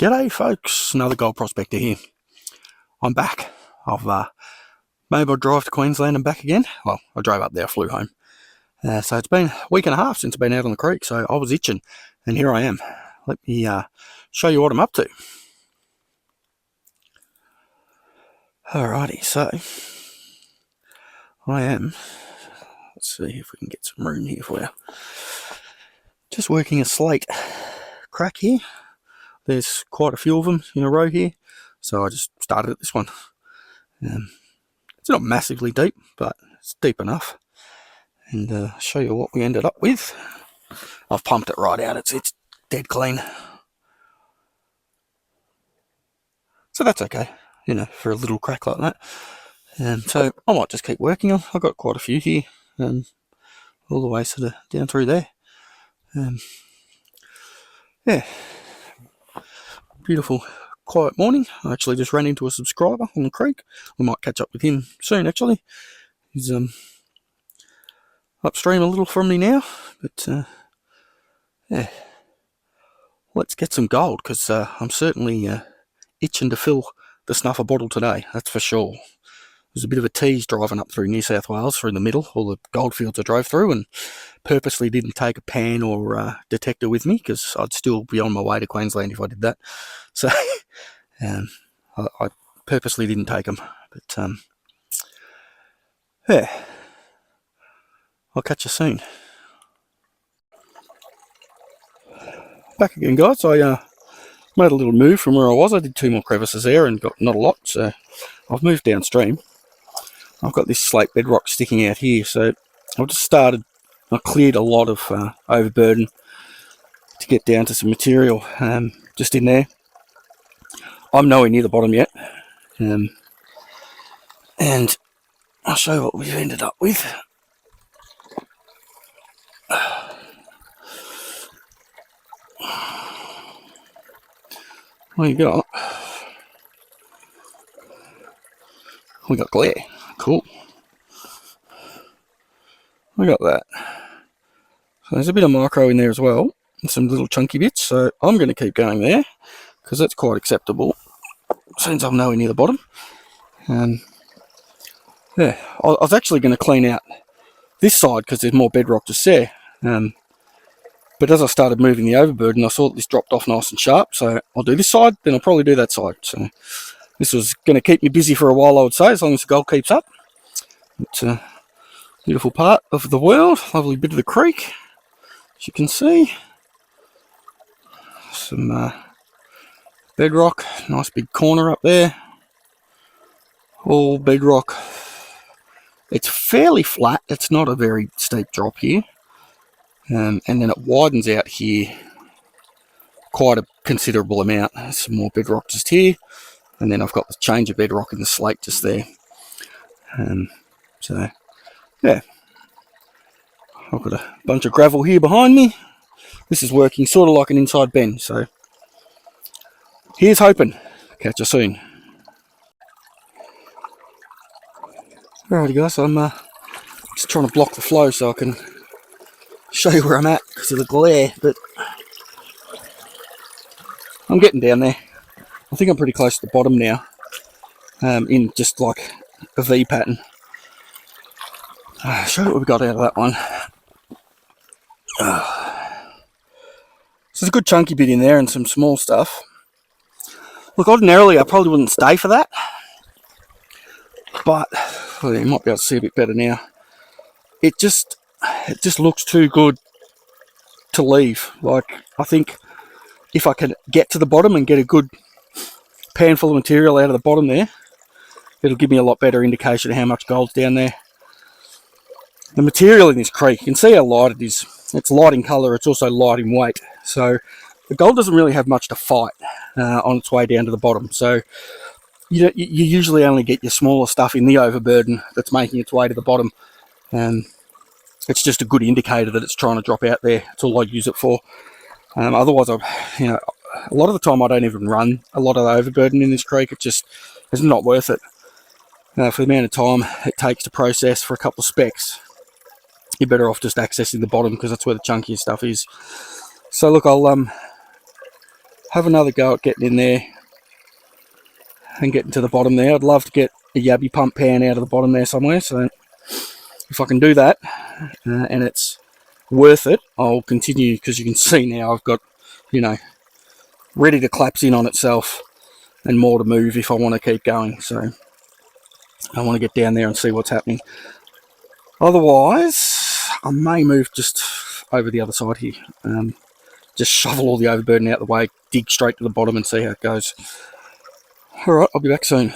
G'day folks, another gold prospector here. I'm back. I've made my drive to Queensland and back again. Well, I drove up there, I flew home. So it's been a week and a half since I've been out on the creek, so I was itching, and here I am. Let me show you what I'm up to. Alrighty, so I am, let's see if we can get some room here for you. Just working a slate crack here. There's quite a few of them in a row here, so I just started at this one. It's not massively deep, but it's deep enough. And I'll show you what we ended up with. I've pumped it right out, it's dead clean. So that's okay, you know, for a little crack like that. So I might just keep working on. I've got quite a few here, all the way sort of down through there. Yeah. Beautiful, quiet morning. I actually just ran into a subscriber on the creek. We might catch up with him soon, actually. He's upstream a little from me now, but yeah. Let's get some gold, because I'm certainly itching to fill the snuffer bottle today, that's for sure. There's a bit of a tease driving up through New South Wales, through the middle, all the goldfields I drove through, and purposely didn't take a pan or detector with me, because I'd still be on my way to Queensland if I did that. So I purposely didn't take them. But yeah, I'll catch you soon. Back again, guys. I made a little move from where I was. I did 2 more crevices there and got not a lot, so I've moved downstream. I've got this slate bedrock sticking out here, so I've just started. I cleared a lot of overburden to get down to some material just in there. I'm nowhere near the bottom yet, and I'll show you what we've ended up with. What you got? We got glare. Cool. We got that. So there's a bit of micro in there as well, and some little chunky bits. So I'm going to keep going there, because that's quite acceptable since I'm nowhere near the bottom. Yeah, I was actually going to clean out this side because there's more bedrock just there. But as I started moving the overburden, I saw that this dropped off nice and sharp. So I'll do this side, then I'll probably do that side. So this was going to keep me busy for a while, I would say, as long as the gold keeps up. It's a beautiful part of the world, lovely bit of the creek, as you can see. Some bedrock, nice big corner up there. All bedrock. It's fairly flat, it's not a very steep drop here. And then it widens out here quite a considerable amount. Some more bedrock just here. And then I've got the change of bedrock in the slate just there. So, yeah. I've got a bunch of gravel here behind me. This is working sort of like an inside bend. So, here's hoping. Catch you soon. Alrighty guys, I'm just trying to block the flow so I can show you where I'm at because of the glare, but I'm getting down there. I think I'm pretty close to the bottom now, in just like a V pattern. Show you what we got out of that one. So there's a good chunky bit in there and some small stuff. Look, ordinarily I probably wouldn't stay for that, but well, you might be able to see a bit better now. It just looks too good to leave. Like, I think if I can get to the bottom and get a good pan full of material out of the bottom there, it'll give me a lot better indication of how much gold's down there. The material in this creek, you can see how light it is. It's light in colour, it's also light in weight. So the gold doesn't really have much to fight on its way down to the bottom. So you usually only get your smaller stuff in the overburden that's making its way to the bottom. It's just a good indicator that it's trying to drop out there. That's all I use it for. Otherwise, a lot of the time I don't even run a lot of the overburden in this creek. It's not worth it. For the amount of time it takes to process for a couple of specks, you're better off just accessing the bottom because that's where the chunkiest stuff is. So look, I'll have another go at getting in there and getting to the bottom there. I'd love to get a yabby pump pan out of the bottom there somewhere. So if I can do that and it's worth it, I'll continue, because you can see now I've got, ready to collapse in on itself and more to move if I want to keep going. So I want to get down there and see what's happening. Otherwise, I may move just over the other side here. Just shovel all the overburden out of the way, dig straight to the bottom and see how it goes. Alright, I'll be back soon.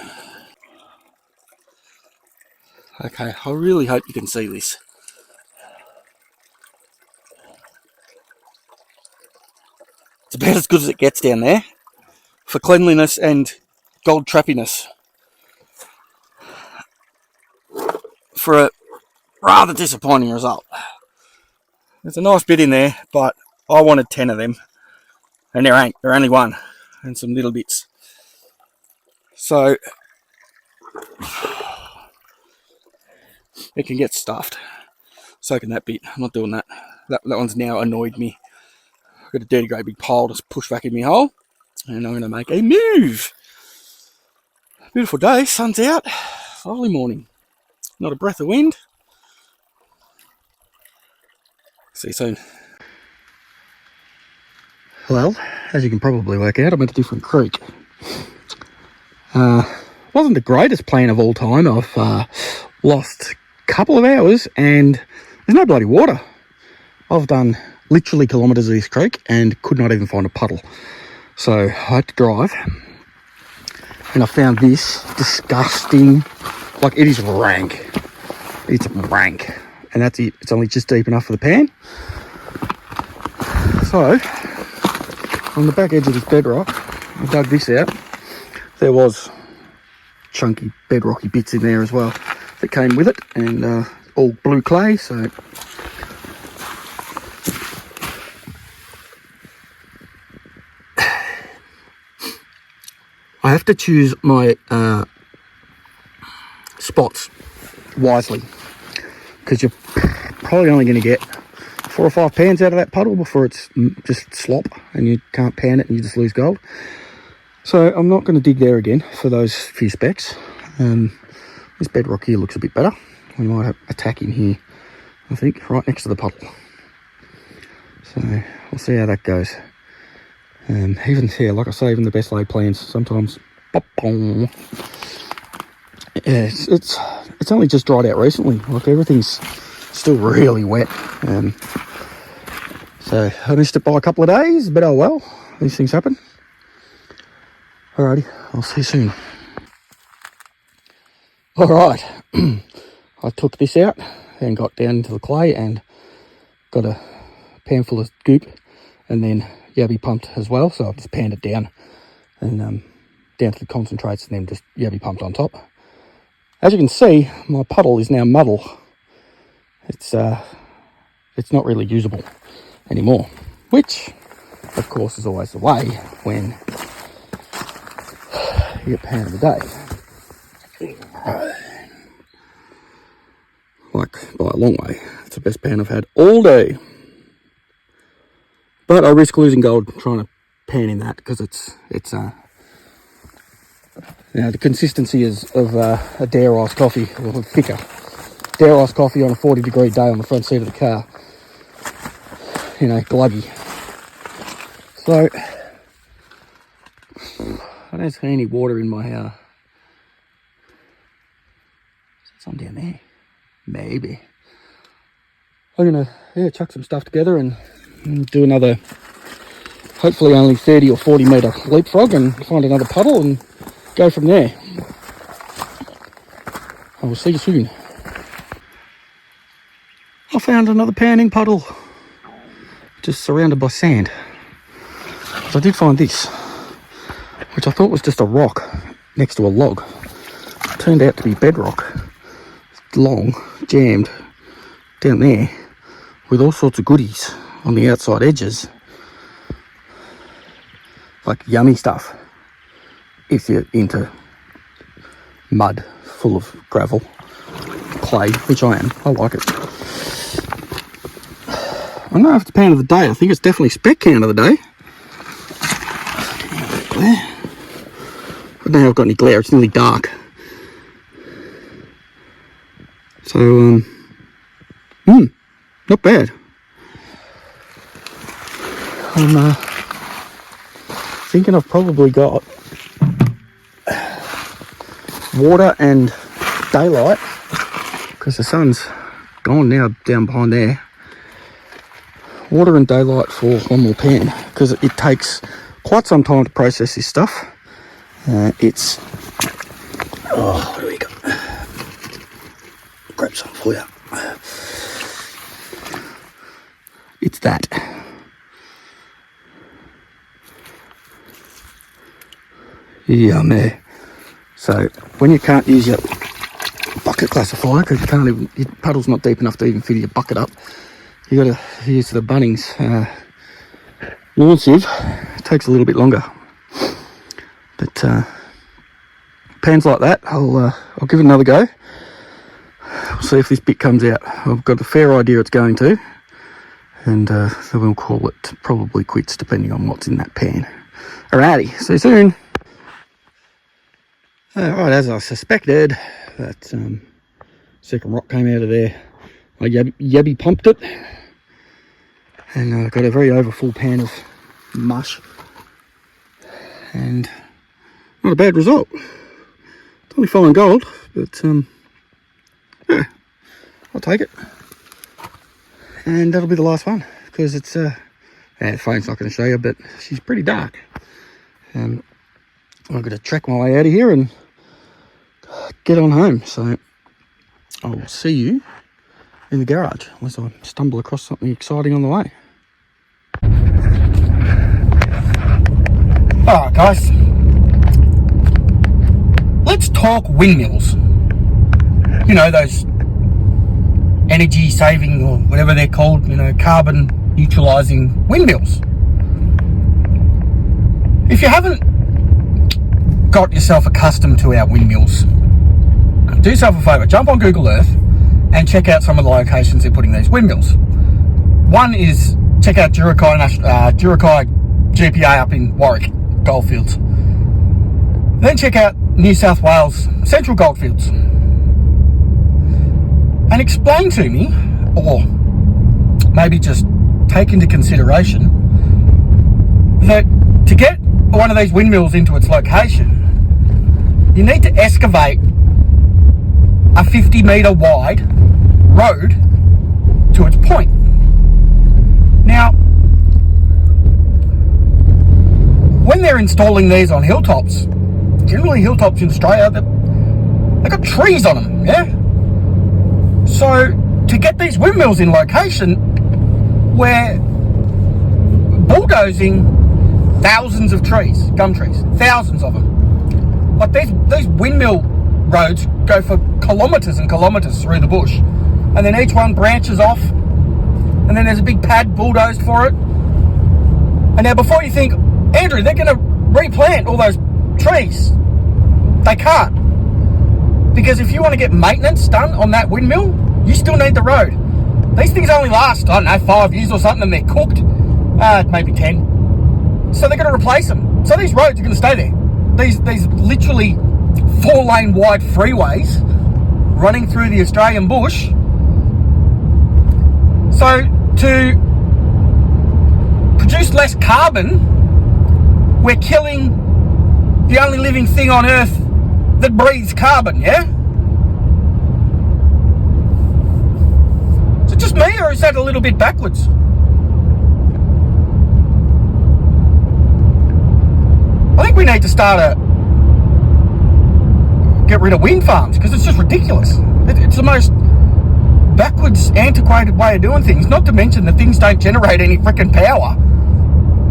Okay, I really hope you can see this. It's about as good as it gets down there for cleanliness and gold trappiness. For a rather disappointing result. There's a nice bit in there, but I wanted 10 of them, and there ain't. There only one, and some little bits. So it can get stuffed. So can that bit. I'm not doing that. That one's now annoyed me. I've got a dirty great big pile to push back in my hole, and I'm going to make a move. Beautiful day, sun's out, lovely morning. Not a breath of wind. See you soon. Well, as you can probably work out, I'm at a different creek. Wasn't the greatest plan of all time. I've lost a couple of hours and there's no bloody water. I've done literally kilometres of this creek and could not even find a puddle. So I had to drive, and I found this disgusting, like, it is rank. It's rank. And that's it. It's only just deep enough for the pan. So, on the back edge of this bedrock, I dug this out. There was chunky bedrocky bits in there as well that came with it, and all blue clay, so I have to choose my spots wisely, because you're probably only going to get 4 or 5 pans out of that puddle before it's just slop and you can't pan it and you just lose gold. So I'm not going to dig there again for those few specks. This bedrock here looks a bit better. We might attack in here, I think, right next to the puddle. So we'll see how that goes. Even here, like I say, even the best laid plans sometimes. Yeah, it's only just dried out recently. Like, everything's still really wet. So I missed it by a couple of days, but oh well, these things happen. Alrighty, I'll see you soon. Alright, I took this out and got down into the clay and got a pan full of goop and then yabby pumped as well. So I've just panned it down and down to the concentrates and then just yabby pumped on top. As you can see, my puddle is now muddle. It's not really usable anymore, which of course is always the way when you get pan of the day. Like, by a long way, it's the best pan I've had all day. But I risk losing gold trying to pan in that, because it's the consistency is of a dare iced coffee, or thicker dare iced coffee on a 40-degree day on the front seat of the car. Gluggy. So I don't see any water in my is some down there? Maybe. I'm gonna chuck some stuff together and do another, hopefully only 30 or 40 metre leapfrog, and find another puddle and go from there. I will see you soon. I found another panning puddle, just surrounded by sand. So I did find this, which I thought was just a rock next to a log. It turned out to be bedrock. It's long, jammed down there, with all sorts of goodies on the outside edges. Like yummy stuff, if you're into mud full of gravel, clay, which I am. I like it. I don't know if it's pan of the day. I think it's definitely spec can of the day. glare? I don't know if I've got any glare, it's nearly dark. So, not bad. I'm thinking I've probably got water and daylight, because the sun's gone now down behind there. Water and daylight for one more pan, because it takes quite some time to process this stuff. What do we got? Grab some for you. It's that. Yummy. So when you can't use your bucket classifier because you can't even, your puddle's not deep enough to even fill your bucket up, you got to use the Bunnings lawn sieve. It takes a little bit longer, but pans like that, I'll give it another go. We'll see if this bit comes out. I've got a fair idea it's going to, and then we'll call it probably quits depending on what's in that pan. Alrighty, see you soon. Alright, as I suspected, that second rock came out of there. I yabby pumped it, and got a very overfull pan of mush, and not a bad result. It's only fine gold, but yeah, I'll take it. And that'll be the last one, because it's the phone's not going to show you, but she's pretty dark. I've got to track my way out of here and get on home. So I'll see you in the garage unless I stumble across something exciting on the way. Alright guys, let's talk windmills. You know, those energy saving or whatever they're called, you know, carbon neutralizing windmills. If you haven't got yourself accustomed to our windmills, do yourself a favour, jump on Google Earth and check out some of the locations they're putting these windmills. One is, check out Jurukai GPA up in Warwick Goldfields. Then check out New South Wales Central Goldfields. And explain to me, or maybe just take into consideration, that to get one of these windmills into its location, you need to excavate a 50-metre wide road to its point. Now, when they're installing these on hilltops, generally hilltops in Australia, they've got trees on them, yeah? So, to get these windmills in location, we're bulldozing thousands of trees, gum trees, thousands of them. Like these windmill roads go for kilometres and kilometres through the bush, and then each one branches off, and then there's a big pad bulldozed for it. And now before you think, Andrew, they're going to replant all those trees, they can't. Because if you want to get maintenance done on that windmill, you still need the road. These things only last, I don't know, 5 years or something, and they're cooked, maybe 10. So they're going to replace them. So these roads are going to stay there. These literally 4-lane wide freeways running through the Australian bush. So to produce less carbon, we're killing the only living thing on Earth that breathes carbon, yeah? Is it just me, or is that a little bit backwards? I think we need to get rid of wind farms, because it's just ridiculous. It's the most backwards, antiquated way of doing things, not to mention that things don't generate any freaking power.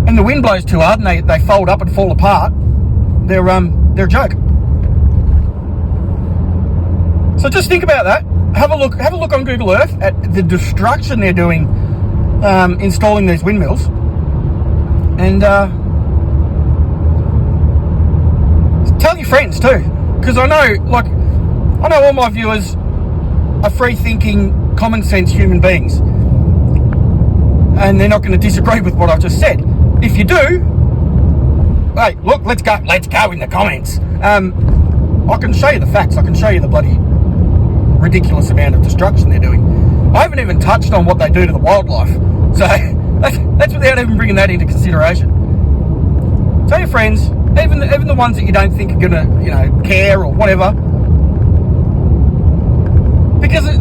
And the wind blows too hard and they fold up and fall apart. They're a joke. So just think about that. Have a look on Google Earth at the destruction they're doing installing these windmills. And tell your friends too, because I know all my viewers are free-thinking, common-sense human beings, and they're not going to disagree with what I've just said. If you do, hey, look, let's go in the comments. I can show you the facts. I can show you the bloody ridiculous amount of destruction they're doing. I haven't even touched on what they do to the wildlife. So that's without even bringing that into consideration. Tell your friends, even the ones that you don't think are gonna, care or whatever, because it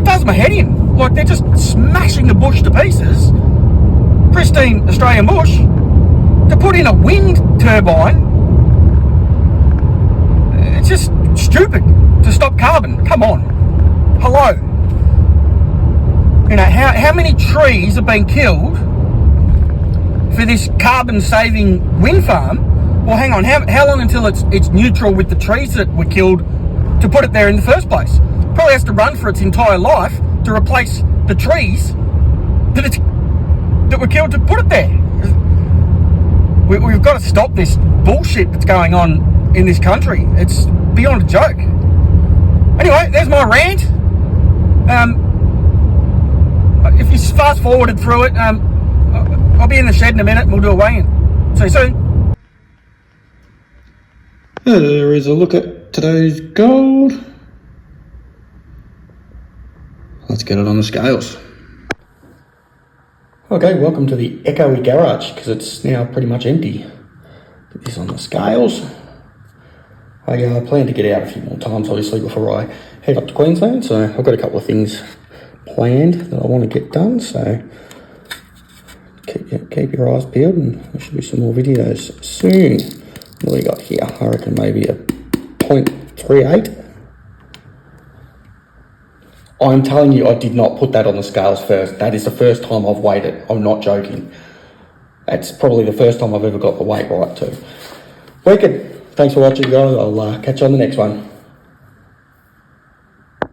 does my head in. Like, they're just smashing the bush to pieces, pristine Australian bush, to put in a wind turbine. It's just stupid to stop carbon. Come on. Hello. How many trees have been killed for this carbon-saving wind farm? Well, hang on. How long until it's neutral with the trees that were killed to put it there in the first place? Probably has to run for its entire life to replace the trees that were killed to put it there. We've got to stop this bullshit that's going on in this country. It's beyond a joke. Anyway, there's my rant. If you fast forwarded through it, I'll be in the shed in a minute and we'll do a weigh-in. See you soon. There is a look at today's gold. Let's get it on the scales. Okay, welcome to the echoey garage, because it's now pretty much empty. Put this on the scales. I plan to get out a few more times, obviously, before I head up to Queensland, so I've got a couple of things planned that I want to get done, so keep your eyes peeled, and there should be some more videos soon. What do we got here? I reckon maybe a 0.38. I'm telling you, I did not put that on the scales first. That is the first time I've weighed it. I'm not joking. That's probably the first time I've ever got the weight right too. Wicked. Thanks for watching, guys. I'll catch you on the next one.